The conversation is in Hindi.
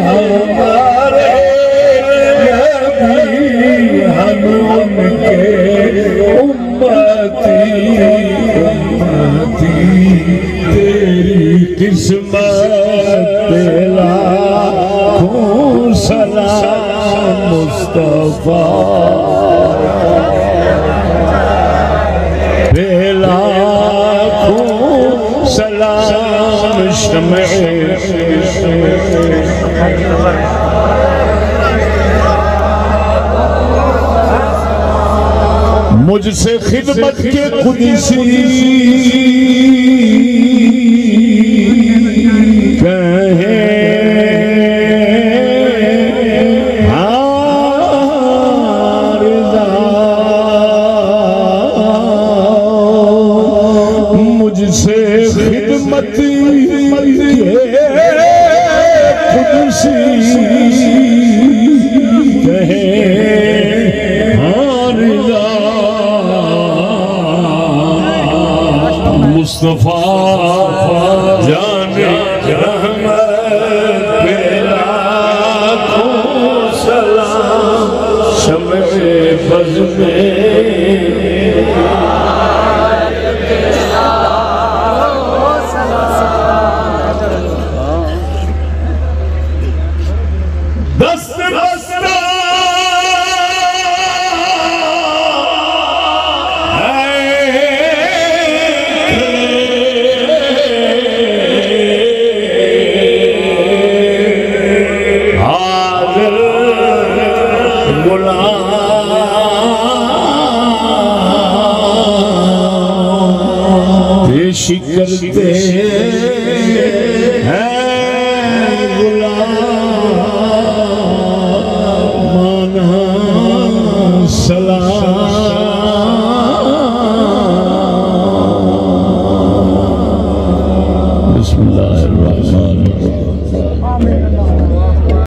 हमारे नबी हम उनके उम्मती उम्मती तेरी किस्मत पे लाखों सलाम मुस्तफा पे लाखों सलाम शम्ए मुझसे खिदमत के कुदसी कहे मुझसे खिदमत के कुदसी कहे मुस्तफा जाने रहमत पे लाखों सलाम शम्ए बज़ में करते हैं गुलाम माना सलाम बिस्मिल्लाहिर्रहमानिर्रहीम।